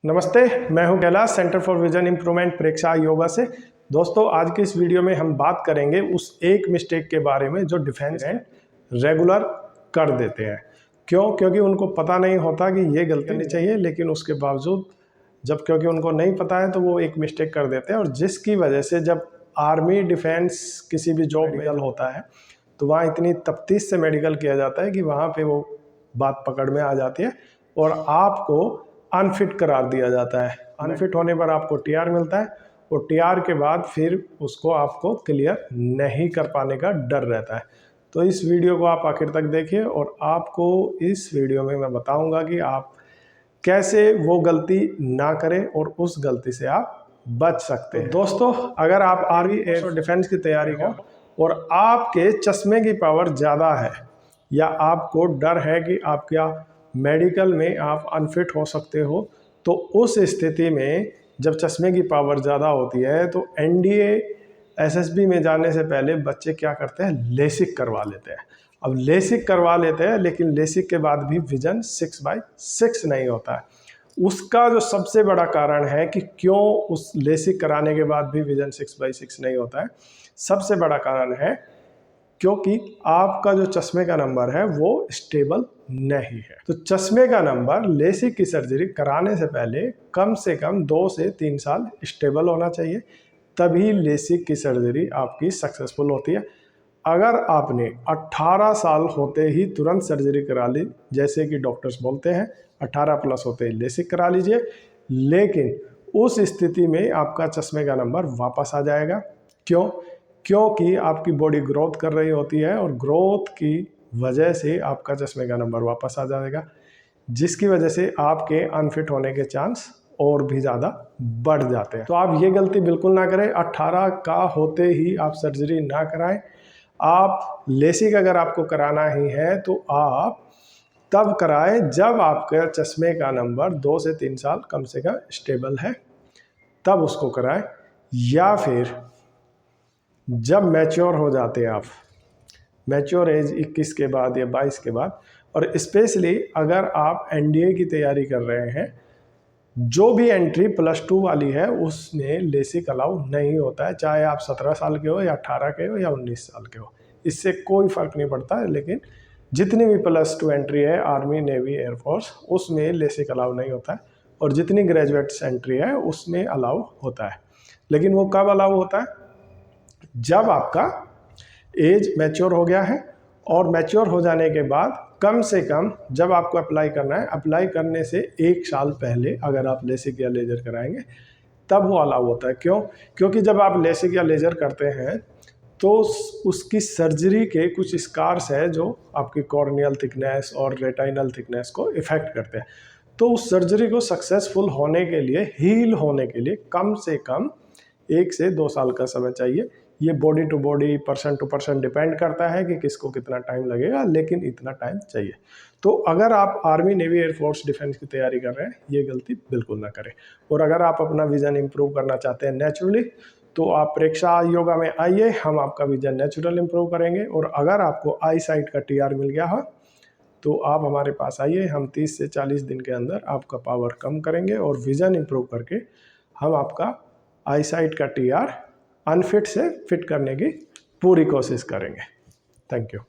नमस्ते, मैं हूं Kailash, centre for vision improvement Preksha Yoga से। दोस्तों, आज की इस वीडियो में हम बात करेंगे उस एक मिस्टेक के बारे में जो डिफेंस रेगुलर कर देते हैं। क्योंकि उनको पता नहीं होता कि ये गलती नहीं चाहिए, लेकिन उसके बावजूद क्योंकि उनको नहीं पता है तो वो एक मिस्टेक कर देते हैं, और जिसकी वजह से जब आर्मी डिफेंस किसी भी जॉब मेडिकल होता है तो वहाँ इतनी तफ्तीश से मेडिकल किया जाता है कि वहाँ पे वो बात पकड़ में आ जाती है और आपको अनफिट करार दिया जाता है। अनफिट होने पर आपको टीआर मिलता है और टीआर के बाद फिर उसको आपको क्लियर नहीं कर पाने का डर रहता है। तो इस वीडियो को आप आखिर तक देखिए और आपको इस वीडियो में मैं बताऊंगा कि आप कैसे वो गलती ना करें और उस गलती से आप बच सकते हैं। दोस्तों, अगर आप आर्मी एयर डिफेंस की तैयारी कर और आपके चश्मे की पावर ज़्यादा है या आपको डर है कि आप क्या मेडिकल में आप अनफिट हो सकते हो, तो उस स्थिति में जब चश्मे की पावर ज़्यादा होती है तो एनडीए एसएसबी में जाने से पहले बच्चे क्या करते हैं, लेसिक करवा लेते हैं। अब लेसिक करवा लेते हैं, लेकिन लेसिक के बाद भी विजन 6/6 नहीं होता है। उसका जो सबसे बड़ा कारण है कि क्यों उस लेसिक कराने के बाद भी विजन 6/6 नहीं होता है, सबसे बड़ा कारण है क्योंकि आपका जो चश्मे का नंबर है वो स्टेबल नहीं है। तो चश्मे का नंबर लेसिक की सर्जरी कराने से पहले कम से कम 2 से 3 साल स्टेबल होना चाहिए, तभी लेसिक की सर्जरी आपकी सक्सेसफुल होती है। अगर आपने 18 साल होते ही तुरंत सर्जरी करा ली, जैसे कि डॉक्टर्स बोलते हैं 18 प्लस होते ही लेसिक करा लीजिए, लेकिन उस स्थिति में आपका चश्मे का नंबर वापस आ जाएगा। क्योंकि आपकी बॉडी ग्रोथ कर रही होती है और ग्रोथ की वजह से आपका चश्मे का नंबर वापस आ जाएगा, जिसकी वजह से आपके अनफिट होने के चांस और भी ज़्यादा बढ़ जाते हैं। तो आप ये गलती बिल्कुल ना करें, 18 का होते ही आप सर्जरी ना कराएं। आप लेसिक अगर आपको कराना ही है तो आप तब कराएं जब आपके चश्मे का नंबर 2 से 3 साल कम से कम स्टेबल है, तब उसको कराएं। या फिर जब मैच्योर हो जाते हैं आप, मैच्योर एज 21 के बाद या 22 के बाद, और स्पेशली अगर आप एनडीए की तैयारी कर रहे हैं, जो भी एंट्री +2 वाली है उसमें लेसिक अलाउ नहीं होता है, चाहे आप 17 साल के हो या 18 के हो या 19 साल के हो, इससे कोई फ़र्क नहीं पड़ता है। लेकिन जितनी भी +2 एंट्री है आर्मी, नेवी, एयरफोर्स, उसमें लेसिक अलाउ नहीं होता है, और जितनी ग्रेजुएट्स एंट्री है उसमें अलाउ होता है। लेकिन वो कब अलाउ होता है? जब आपका एज मैच्योर हो गया है, और मैच्योर हो जाने के बाद कम से कम जब आपको अप्लाई करना है, अप्लाई करने से 1 साल पहले अगर आप लेसिक या लेजर कराएंगे तब वो अलाउ होता है। क्योंकि जब आप लेसिक या लेजर करते हैं तो उसकी सर्जरी के कुछ स्कार्स है जो आपकी कॉर्नियल थिकनेस और रेटाइनल थिकनेस को इफेक्ट करते हैं। तो उस सर्जरी को सक्सेसफुल होने के लिए, हील होने के लिए कम से कम 1 से 2 साल का समय चाहिए। ये body to body, person to person depend करता है कि किसको कितना टाइम लगेगा, लेकिन इतना टाइम चाहिए। तो अगर आप आर्मी, नेवी, एयरफोर्स, डिफेंस की तैयारी कर रहे हैं, ये गलती बिल्कुल ना करें। और अगर आप अपना विजन इंप्रूव करना चाहते हैं नेचुरली, तो आप प्रेक्षा योगा में आइए, हम आपका विजन नेचुरल इंप्रूव करेंगे। और अगर आपको आई साइट का टीआर मिल गया हो तो आप हमारे पास आइए, हम 30 से 40 दिन के अंदर आपका पावर कम करेंगे और विजन इंप्रूव करके हम आपका आई साइट का टीआर अनफिट से फिट करने की पूरी कोशिश करेंगे। Thank you.